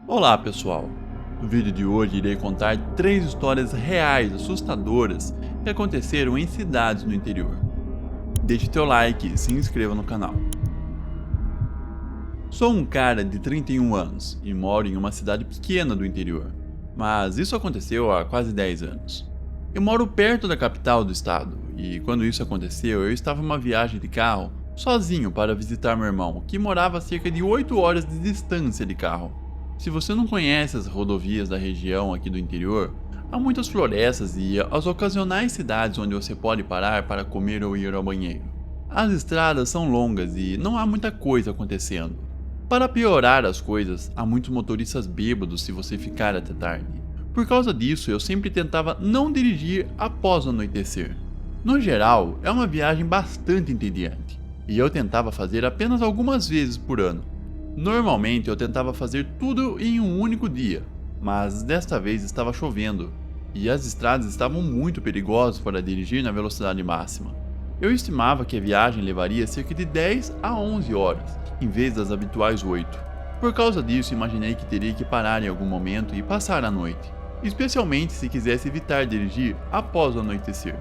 Olá pessoal, no vídeo de hoje irei contar 3 histórias reais assustadoras que aconteceram em cidades no interior. Deixe teu like e se inscreva no canal. Sou um cara de 31 anos e moro em uma cidade pequena do interior, mas isso aconteceu há quase 10 anos. Eu moro perto da capital do estado e quando isso aconteceu eu estava em uma viagem de carro sozinho para visitar meu irmão, que morava a cerca de 8 horas de distância de carro. Se você não conhece as rodovias da região aqui do interior, há muitas florestas e as ocasionais cidades onde você pode parar para comer ou ir ao banheiro. As estradas são longas e não há muita coisa acontecendo. Para piorar as coisas, há muitos motoristas bêbados se você ficar até tarde. Por causa disso, eu sempre tentava não dirigir após o anoitecer. No geral, é uma viagem bastante entediante, e eu tentava fazer apenas algumas vezes por ano. Normalmente eu tentava fazer tudo em um único dia, mas desta vez estava chovendo e as estradas estavam muito perigosas para dirigir na velocidade máxima. Eu estimava que a viagem levaria cerca de 10 a 11 horas, em vez das habituais 8. Por causa disso, imaginei que teria que parar em algum momento e passar a noite, especialmente se quisesse evitar dirigir após o anoitecer.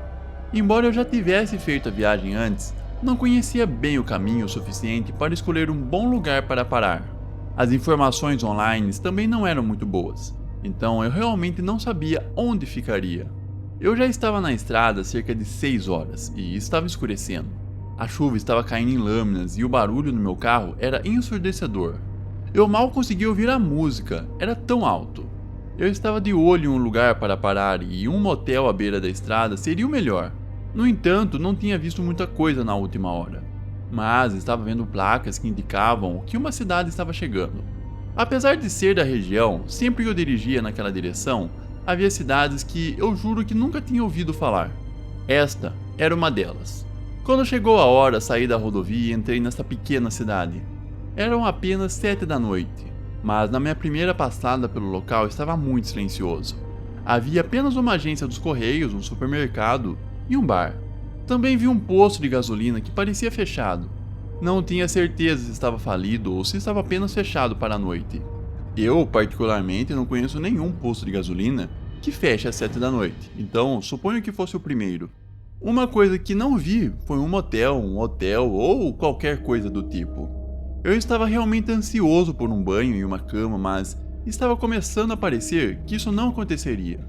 Embora eu já tivesse feito a viagem antes, não conhecia bem o caminho o suficiente para escolher um bom lugar para parar. As informações online também não eram muito boas, então eu realmente não sabia onde ficaria. Eu já estava na estrada há cerca de 6 horas e estava escurecendo. A chuva estava caindo em lâminas e o barulho no meu carro era ensurdecedor. Eu mal conseguia ouvir a música, era tão alto. Eu estava de olho em um lugar para parar e um motel à beira da estrada seria o melhor. No entanto, não tinha visto muita coisa na última hora, mas estava vendo placas que indicavam que uma cidade estava chegando. Apesar de ser da região, sempre que eu dirigia naquela direção, havia cidades que eu juro que nunca tinha ouvido falar. Esta era uma delas. Quando chegou a hora, saí da rodovia e entrei nessa pequena cidade. Eram apenas 7 da noite, mas na minha primeira passada pelo local estava muito silencioso. Havia apenas uma agência dos correios, um supermercado e um bar. Também vi um posto de gasolina que parecia fechado. Não tinha certeza se estava falido ou se estava apenas fechado para a noite. Eu, particularmente, não conheço nenhum posto de gasolina que feche às 7 da noite, então suponho que fosse o primeiro. Uma coisa que não vi foi um motel, um hotel ou qualquer coisa do tipo. Eu estava realmente ansioso por um banho e uma cama, mas estava começando a parecer que isso não aconteceria.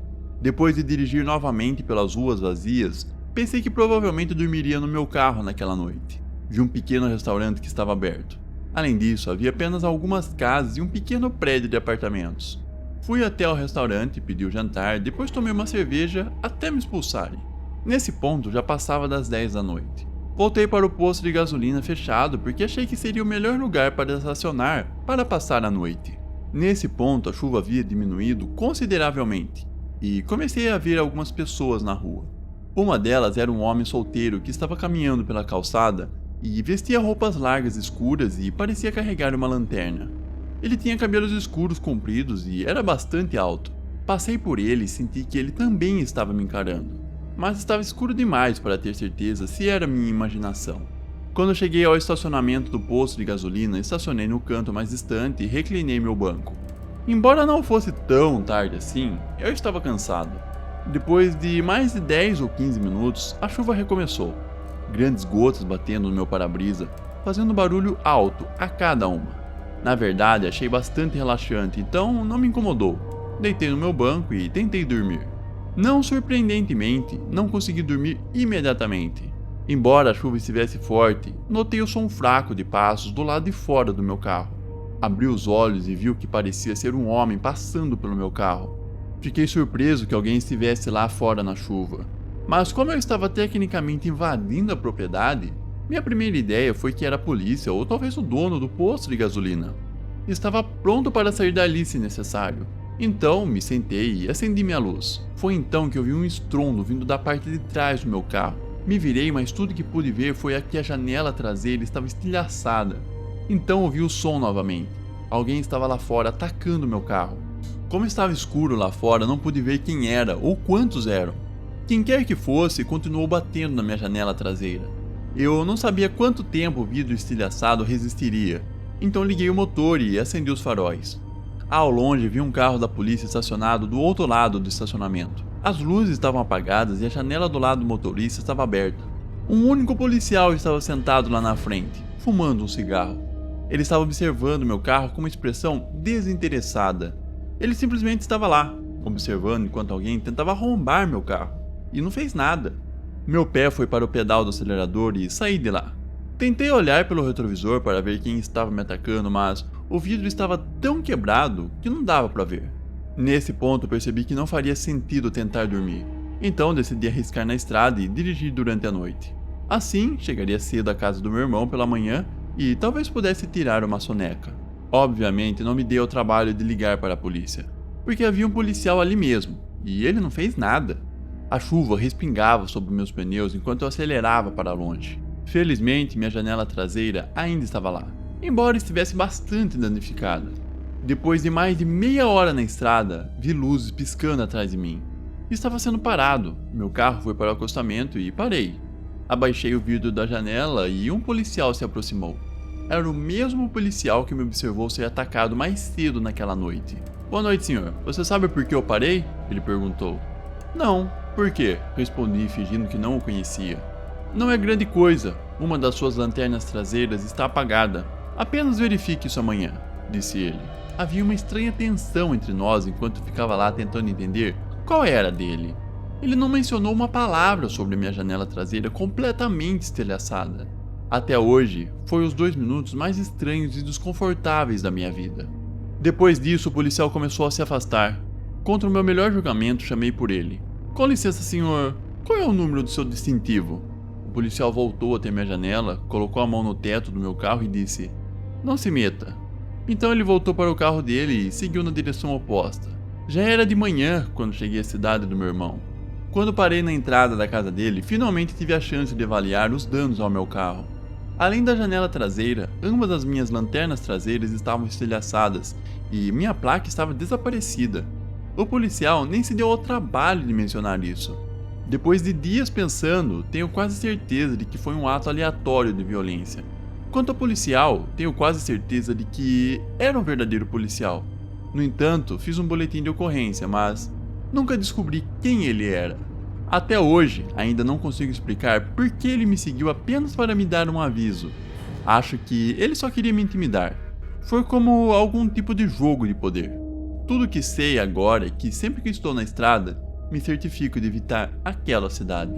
Depois de dirigir novamente pelas ruas vazias, pensei que provavelmente dormiria no meu carro naquela noite. Vi um pequeno restaurante que estava aberto. Além disso, havia apenas algumas casas e um pequeno prédio de apartamentos. Fui até o restaurante, pedi o jantar, depois tomei uma cerveja até me expulsarem. Nesse ponto já passava das 10 da noite. Voltei para o posto de gasolina fechado porque achei que seria o melhor lugar para estacionar para passar a noite. Nesse ponto a chuva havia diminuído consideravelmente e comecei a ver algumas pessoas na rua. Uma delas era um homem solteiro que estava caminhando pela calçada e vestia roupas largas escuras e parecia carregar uma lanterna. Ele tinha cabelos escuros compridos e era bastante alto. Passei por ele e senti que ele também estava me encarando, mas estava escuro demais para ter certeza se era minha imaginação. Quando cheguei ao estacionamento do posto de gasolina, estacionei no canto mais distante e reclinei meu banco. Embora não fosse tão tarde assim, eu estava cansado. Depois de mais de 10 ou 15 minutos, a chuva recomeçou. Grandes gotas batendo no meu para-brisa, fazendo barulho alto a cada uma. Na verdade, achei bastante relaxante, então não me incomodou. Deitei no meu banco e tentei dormir. Não surpreendentemente, não consegui dormir imediatamente. Embora a chuva estivesse forte, notei o som fraco de passos do lado de fora do meu carro. Abri os olhos e vi o que parecia ser um homem passando pelo meu carro. Fiquei surpreso que alguém estivesse lá fora na chuva. Mas como eu estava tecnicamente invadindo a propriedade, minha primeira ideia foi que era a polícia ou talvez o dono do posto de gasolina. Estava pronto para sair dali se necessário. Então me sentei e acendi minha luz. Foi então que eu vi um estrondo vindo da parte de trás do meu carro. Me virei, mas tudo que pude ver foi que a janela traseira estava estilhaçada. Então ouvi o som novamente. Alguém estava lá fora atacando meu carro. Como estava escuro lá fora, não pude ver quem era ou quantos eram. Quem quer que fosse, continuou batendo na minha janela traseira. Eu não sabia quanto tempo o vidro estilhaçado resistiria, então liguei o motor e acendi os faróis. Ao longe vi um carro da polícia estacionado do outro lado do estacionamento. As luzes estavam apagadas e a janela do lado do motorista estava aberta. Um único policial estava sentado lá na frente, fumando um cigarro. Ele estava observando meu carro com uma expressão desinteressada. Ele simplesmente estava lá, observando enquanto alguém tentava arrombar meu carro, e não fez nada. Meu pé foi para o pedal do acelerador e saí de lá. Tentei olhar pelo retrovisor para ver quem estava me atacando, mas o vidro estava tão quebrado que não dava para ver. Nesse ponto percebi que não faria sentido tentar dormir, então decidi arriscar na estrada e dirigir durante a noite. Assim, chegaria cedo à casa do meu irmão pela manhã e talvez pudesse tirar uma soneca. Obviamente não me dei ao trabalho de ligar para a polícia, porque havia um policial ali mesmo, e ele não fez nada. A chuva respingava sobre meus pneus enquanto eu acelerava para longe. Felizmente, minha janela traseira ainda estava lá, embora estivesse bastante danificada. Depois de mais de meia hora na estrada, vi luzes piscando atrás de mim. Estava sendo parado, meu carro foi para o acostamento e parei. Abaixei o vidro da janela e um policial se aproximou. Era o mesmo policial que me observou ser atacado mais cedo naquela noite. "Boa noite, senhor. Você sabe por que eu parei?" ele perguntou. "Não. Por quê?" respondi, fingindo que não o conhecia. "Não é grande coisa. Uma das suas lanternas traseiras está apagada. Apenas verifique isso amanhã", disse ele. Havia uma estranha tensão entre nós enquanto ficava lá tentando entender qual era a dele. Ele não mencionou uma palavra sobre minha janela traseira completamente estilhaçada. Até hoje, foi os 2 minutos mais estranhos e desconfortáveis da minha vida. Depois disso, o policial começou a se afastar. Contra o meu melhor julgamento, chamei por ele. "Com licença, senhor. Qual é o número do seu distintivo?" O policial voltou até minha janela, colocou a mão no teto do meu carro e disse: "Não se meta." Então ele voltou para o carro dele e seguiu na direção oposta. Já era de manhã quando cheguei à cidade do meu irmão. Quando parei na entrada da casa dele, finalmente tive a chance de avaliar os danos ao meu carro. Além da janela traseira, ambas as minhas lanternas traseiras estavam estilhaçadas e minha placa estava desaparecida. O policial nem se deu ao trabalho de mencionar isso. Depois de dias pensando, tenho quase certeza de que foi um ato aleatório de violência. Quanto ao policial, tenho quase certeza de que era um verdadeiro policial. No entanto, fiz um boletim de ocorrência, mas nunca descobri quem ele era. Até hoje, ainda não consigo explicar por que ele me seguiu apenas para me dar um aviso. Acho que ele só queria me intimidar. Foi como algum tipo de jogo de poder. Tudo o que sei agora é que sempre que estou na estrada, me certifico de evitar aquela cidade.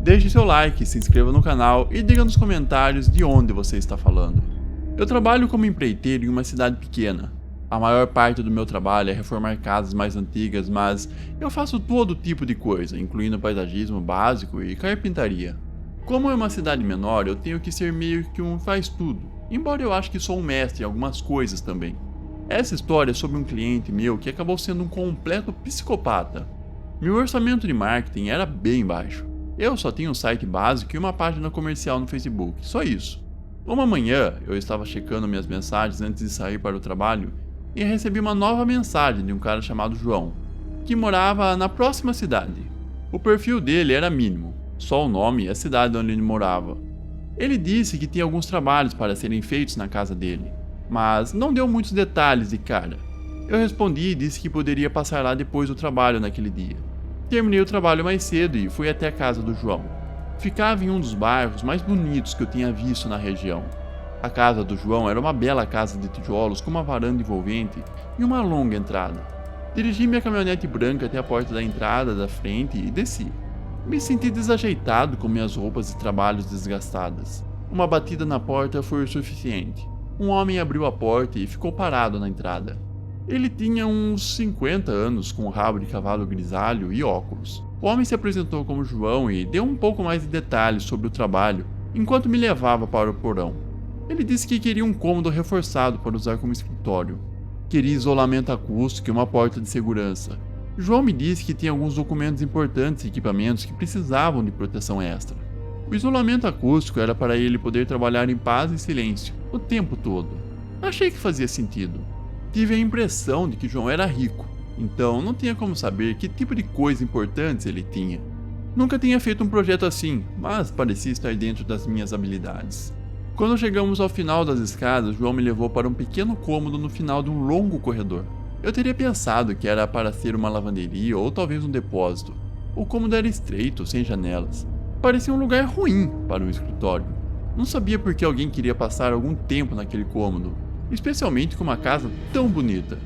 Deixe seu like, se inscreva no canal e diga nos comentários de onde você está falando. Eu trabalho como empreiteiro em uma cidade pequena. A maior parte do meu trabalho é reformar casas mais antigas, mas eu faço todo tipo de coisa, incluindo paisagismo básico e carpintaria. Como é uma cidade menor, eu tenho que ser meio que um faz-tudo, embora eu ache que sou um mestre em algumas coisas também. Essa história é sobre um cliente meu que acabou sendo um completo psicopata. Meu orçamento de marketing era bem baixo. Eu só tinha um site básico e uma página comercial no Facebook, só isso. Uma manhã, eu estava checando minhas mensagens antes de sair para o trabalho e recebi uma nova mensagem de um cara chamado João, que morava na próxima cidade. O perfil dele era mínimo, só o nome e a cidade onde ele morava. Ele disse que tinha alguns trabalhos para serem feitos na casa dele, mas não deu muitos detalhes de cara. Eu respondi e disse que poderia passar lá depois do trabalho naquele dia. Terminei o trabalho mais cedo e fui até a casa do João. Ficava em um dos bairros mais bonitos que eu tinha visto na região. A casa do João era uma bela casa de tijolos com uma varanda envolvente e uma longa entrada. Dirigi minha caminhonete branca até a porta da entrada da frente e desci. Me senti desajeitado com minhas roupas de trabalho desgastadas. Uma batida na porta foi o suficiente. Um homem abriu a porta e ficou parado na entrada. Ele tinha uns 50 anos, com um rabo de cavalo grisalho e óculos. O homem se apresentou como João e deu um pouco mais de detalhes sobre o trabalho, enquanto me levava para o porão. Ele disse que queria um cômodo reforçado para usar como escritório. Queria isolamento acústico e uma porta de segurança. João me disse que tinha alguns documentos importantes e equipamentos que precisavam de proteção extra. O isolamento acústico era para ele poder trabalhar em paz e silêncio, o tempo todo. Achei que fazia sentido. Tive a impressão de que João era rico, então não tinha como saber que tipo de coisas importantes ele tinha. Nunca tinha feito um projeto assim, mas parecia estar dentro das minhas habilidades. Quando chegamos ao final das escadas, João me levou para um pequeno cômodo no final de um longo corredor. Eu teria pensado que era para ser uma lavanderia ou talvez um depósito. O cômodo era estreito, sem janelas. Parecia um lugar ruim para um escritório. Não sabia por que alguém queria passar algum tempo naquele cômodo, especialmente com uma casa tão bonita.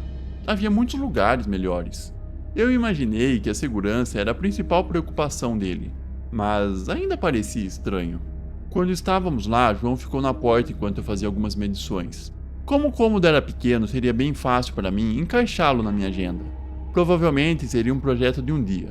Havia muitos lugares melhores. Eu imaginei que a segurança era a principal preocupação dele, mas ainda parecia estranho. Quando estávamos lá, João ficou na porta enquanto eu fazia algumas medições. Como o cômodo era pequeno, seria bem fácil para mim encaixá-lo na minha agenda. Provavelmente seria um projeto de um dia.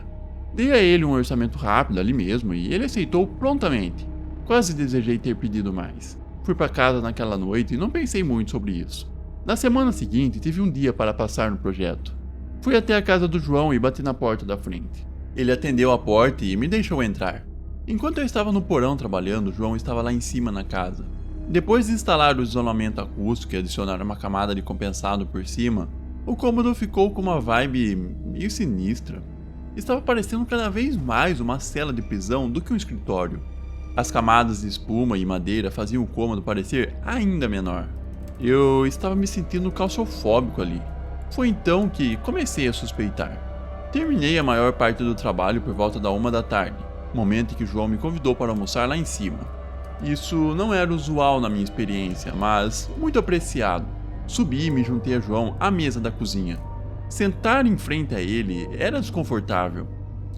Dei a ele um orçamento rápido ali mesmo e ele aceitou prontamente. Quase desejei ter pedido mais. Fui para casa naquela noite e não pensei muito sobre isso. Na semana seguinte, tive um dia para passar no projeto. Fui até a casa do João e bati na porta da frente. Ele atendeu a porta e me deixou entrar. Enquanto eu estava no porão trabalhando, João estava lá em cima na casa. Depois de instalar o isolamento acústico e adicionar uma camada de compensado por cima, o cômodo ficou com uma vibe meio sinistra. Estava parecendo cada vez mais uma cela de prisão do que um escritório. As camadas de espuma e madeira faziam o cômodo parecer ainda menor. Eu estava me sentindo claustrofóbico ali. Foi então que comecei a suspeitar. Terminei a maior parte do trabalho por volta da 1 da tarde, momento em que João me convidou para almoçar lá em cima. Isso não era usual na minha experiência, mas muito apreciado. Subi e me juntei a João à mesa da cozinha. Sentar em frente a ele era desconfortável.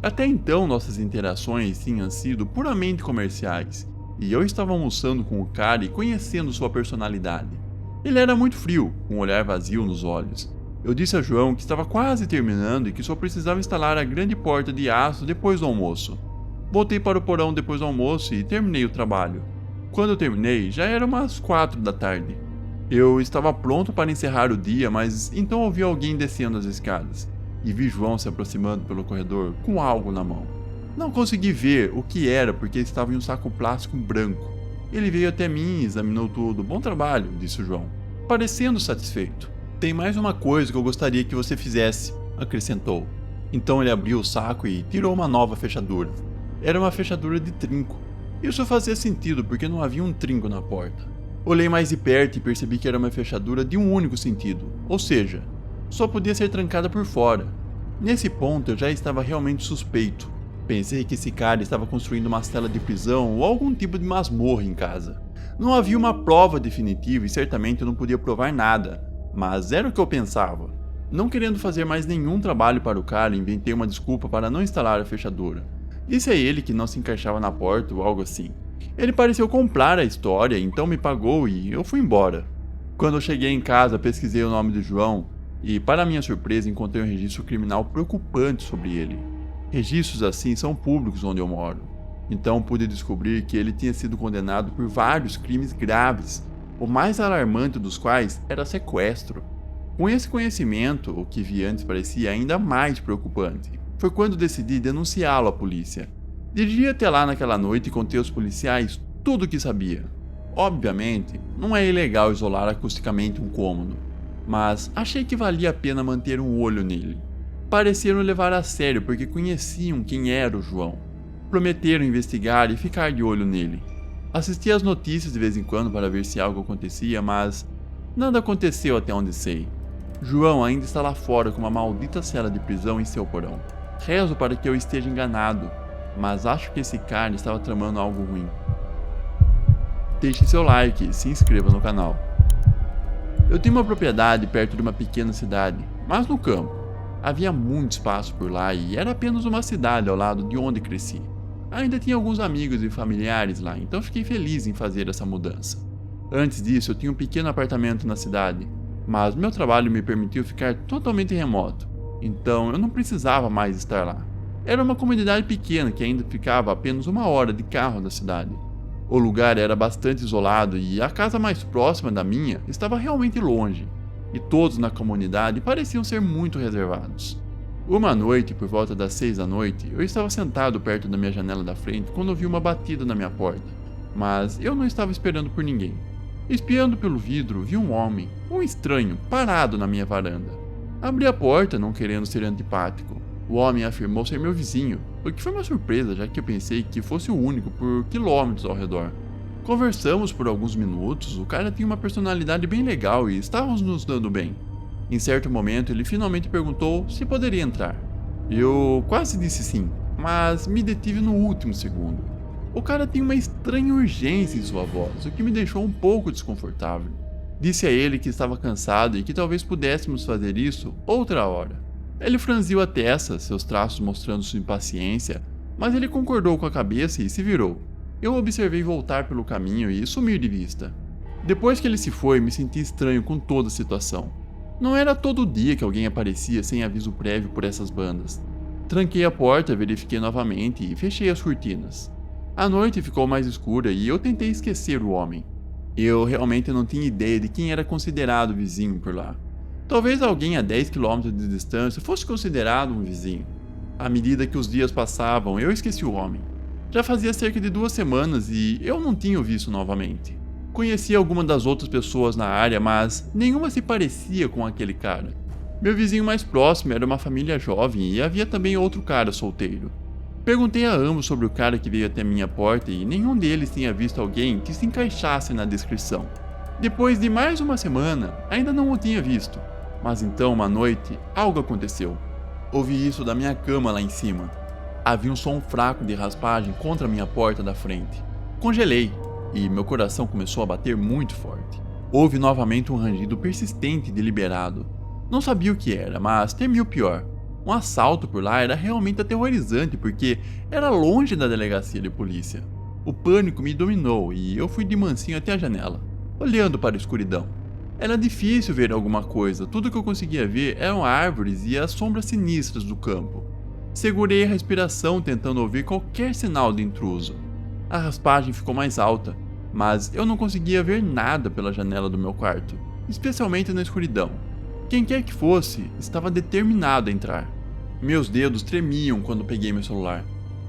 Até então nossas interações tinham sido puramente comerciais, e eu estava almoçando com o cara e conhecendo sua personalidade. Ele era muito frio, com um olhar vazio nos olhos. Eu disse a João que estava quase terminando e que só precisava instalar a grande porta de aço depois do almoço. Voltei para o porão depois do almoço e terminei o trabalho. Quando eu terminei, já era umas 4 da tarde. Eu estava pronto para encerrar o dia, mas então ouvi alguém descendo as escadas e vi João se aproximando pelo corredor com algo na mão. Não consegui ver o que era porque estava em um saco plástico branco. Ele veio até mim e examinou tudo. Bom trabalho, disse o João, parecendo satisfeito. Tem mais uma coisa que eu gostaria que você fizesse, acrescentou. Então ele abriu o saco e tirou uma nova fechadura. Era uma fechadura de trinco. Isso fazia sentido porque não havia um trinco na porta. Olhei mais de perto e percebi que era uma fechadura de um único sentido, ou seja, só podia ser trancada por fora. Nesse ponto eu já estava realmente suspeito. Pensei que esse cara estava construindo uma cela de prisão ou algum tipo de masmorra em casa. Não havia uma prova definitiva e certamente eu não podia provar nada, mas era o que eu pensava. Não querendo fazer mais nenhum trabalho para o cara, inventei uma desculpa para não instalar a fechadura. Disse a ele que não se encaixava na porta ou algo assim. Ele pareceu comprar a história, então me pagou e eu fui embora. Quando eu cheguei em casa, pesquisei o nome do João e, para minha surpresa, encontrei um registro criminal preocupante sobre ele. Registros assim são públicos onde eu moro. Então pude descobrir que ele tinha sido condenado por vários crimes graves, o mais alarmante dos quais era sequestro. Com esse conhecimento, o que vi antes parecia ainda mais preocupante. Foi quando decidi denunciá-lo à polícia. Dirigi até lá naquela noite e contei aos policiais tudo o que sabia. Obviamente, não é ilegal isolar acusticamente um cômodo, mas achei que valia a pena manter um olho nele. Pareceram levar a sério porque conheciam quem era o João. Prometeram investigar e ficar de olho nele. Assisti às notícias de vez em quando para ver se algo acontecia, mas nada aconteceu até onde sei. João ainda está lá fora com uma maldita cela de prisão em seu porão. Rezo para que eu esteja enganado, mas acho que esse cara estava tramando algo ruim. Deixe seu like e se inscreva no canal. Eu tenho uma propriedade perto de uma pequena cidade, mas no campo. Havia muito espaço por lá e era apenas uma cidade ao lado de onde cresci. Ainda tinha alguns amigos e familiares lá, então fiquei feliz em fazer essa mudança. Antes disso, eu tinha um pequeno apartamento na cidade, mas meu trabalho me permitiu ficar totalmente remoto, então eu não precisava mais estar lá. Era uma comunidade pequena que ainda ficava a apenas 1 hora de carro da cidade. O lugar era bastante isolado e a casa mais próxima da minha estava realmente longe, e todos na comunidade pareciam ser muito reservados. Uma noite, por volta das 6 da noite, eu estava sentado perto da minha janela da frente quando ouvi uma batida na minha porta, mas eu não estava esperando por ninguém. Espiando pelo vidro, vi um homem, um estranho, parado na minha varanda. Abri a porta, não querendo ser antipático. O homem afirmou ser meu vizinho, o que foi uma surpresa, já que eu pensei que fosse o único por quilômetros ao redor. Conversamos por alguns minutos, o cara tinha uma personalidade bem legal e estávamos nos dando bem. Em certo momento, ele finalmente perguntou se poderia entrar. Eu quase disse sim, mas me detive no último segundo. O cara tinha uma estranha urgência em sua voz, o que me deixou um pouco desconfortável. Disse a ele que estava cansado e que talvez pudéssemos fazer isso outra hora. Ele franziu a testa, seus traços mostrando sua impaciência, mas ele concordou com a cabeça e se virou. Eu observei voltar pelo caminho e sumir de vista. Depois que ele se foi, me senti estranho com toda a situação. Não era todo dia que alguém aparecia sem aviso prévio por essas bandas. Tranquei a porta, verifiquei novamente e fechei as cortinas. A noite ficou mais escura e eu tentei esquecer o homem. Eu realmente não tinha ideia de quem era considerado vizinho por lá. Talvez alguém a 10 km de distância fosse considerado um vizinho. À medida que os dias passavam, eu esqueci o homem. Já fazia cerca de 2 semanas e eu não tinha o visto novamente. Conhecia algumas das outras pessoas na área, mas nenhuma se parecia com aquele cara. Meu vizinho mais próximo era uma família jovem e havia também outro cara solteiro. Perguntei a ambos sobre o cara que veio até minha porta e nenhum deles tinha visto alguém que se encaixasse na descrição. Depois de mais uma semana, ainda não o tinha visto. Mas então, uma noite, algo aconteceu. Ouvi isso da minha cama lá em cima. Havia um som fraco de raspagem contra a minha porta da frente. Congelei e meu coração começou a bater muito forte. Houve novamente um rangido persistente e deliberado. Não sabia o que era, mas temi o pior. Um assalto por lá era realmente aterrorizante porque era longe da delegacia de polícia. O pânico me dominou e eu fui de mansinho até a janela, olhando para a escuridão. Era difícil ver alguma coisa, tudo que eu conseguia ver eram árvores e as sombras sinistras do campo. Segurei a respiração tentando ouvir qualquer sinal de intruso. A raspagem ficou mais alta, mas eu não conseguia ver nada pela janela do meu quarto, especialmente na escuridão. Quem quer que fosse, estava determinado a entrar. Meus dedos tremiam quando peguei meu celular.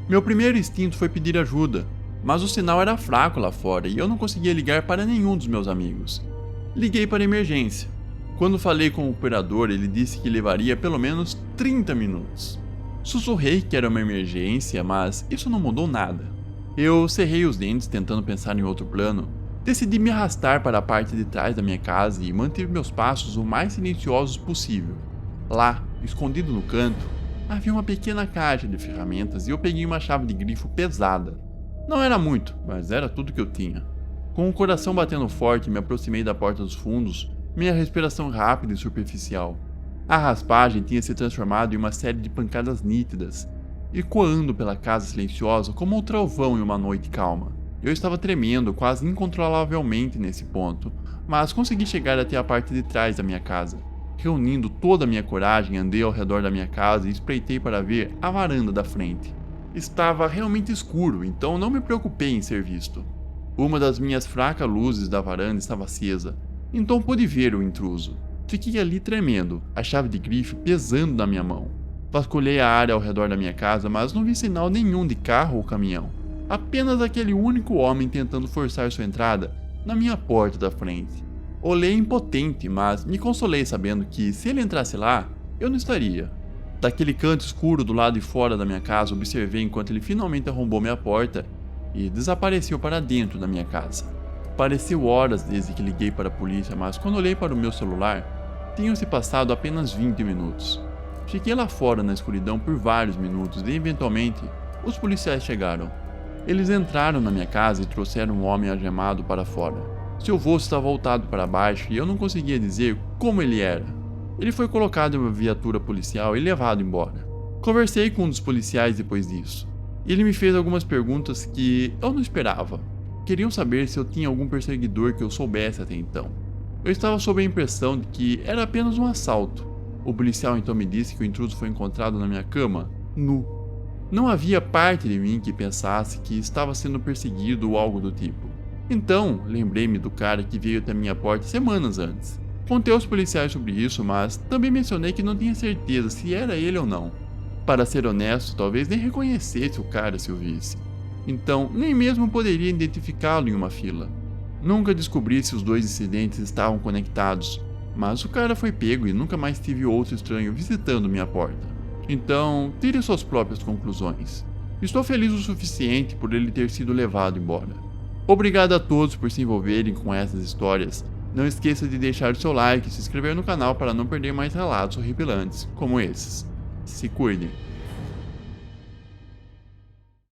Meu primeiro instinto foi pedir ajuda, mas o sinal era fraco lá fora e eu não conseguia ligar para nenhum dos meus amigos. Liguei para a emergência. Quando falei com o operador, ele disse que levaria pelo menos 30 minutos. Sussurrei que era uma emergência, mas isso não mudou nada. Eu cerrei os dentes tentando pensar em outro plano. Decidi me arrastar para a parte de trás da minha casa e manter meus passos o mais silenciosos possível. Lá, escondido no canto, havia uma pequena caixa de ferramentas e eu peguei uma chave de grifo pesada. Não era muito, mas era tudo que eu tinha. Com o coração batendo forte, me aproximei da porta dos fundos, minha respiração rápida e superficial. A raspagem tinha se transformado em uma série de pancadas nítidas, ecoando pela casa silenciosa como um trovão em uma noite calma. Eu estava tremendo quase incontrolavelmente nesse ponto, mas consegui chegar até a parte de trás da minha casa. Reunindo toda a minha coragem, andei ao redor da minha casa e espreitei para ver a varanda da frente. Estava realmente escuro, então não me preocupei em ser visto. Uma das minhas fracas luzes da varanda estava acesa, então pude ver o intruso. Fiquei ali tremendo, a chave de grife pesando na minha mão. Vasculhei a área ao redor da minha casa, mas não vi sinal nenhum de carro ou caminhão. Apenas aquele único homem tentando forçar sua entrada na minha porta da frente. Olhei impotente, mas me consolei sabendo que, se ele entrasse lá, eu não estaria. Daquele canto escuro do lado de fora da minha casa, observei enquanto ele finalmente arrombou minha porta e desapareceu para dentro da minha casa. Pareceu horas desde que liguei para a polícia, mas quando olhei para o meu celular, tinham se passado apenas 20 minutos. Fiquei lá fora na escuridão por vários minutos e, eventualmente, os policiais chegaram. Eles entraram na minha casa e trouxeram um homem algemado para fora. Seu rosto estava voltado para baixo e eu não conseguia dizer como ele era. Ele foi colocado em uma viatura policial e levado embora. Conversei com um dos policiais depois disso. E ele me fez algumas perguntas que eu não esperava. Queriam saber se eu tinha algum perseguidor que eu soubesse até então. Eu estava sob a impressão de que era apenas um assalto. O policial então me disse que o intruso foi encontrado na minha cama, nu. Não havia parte de mim que pensasse que estava sendo perseguido ou algo do tipo. Então, lembrei-me do cara que veio até minha porta semanas antes. Contei aos policiais sobre isso, mas também mencionei que não tinha certeza se era ele ou não. Para ser honesto, talvez nem reconhecesse o cara se o visse. Então, nem mesmo poderia identificá-lo em uma fila. Nunca descobri se os dois incidentes estavam conectados, mas o cara foi pego e nunca mais tive outro estranho visitando minha porta. Então, tire suas próprias conclusões. Estou feliz o suficiente por ele ter sido levado embora. Obrigado a todos por se envolverem com essas histórias. Não esqueça de deixar o seu like e se inscrever no canal para não perder mais relatos horripilantes como esses. Se cuidem.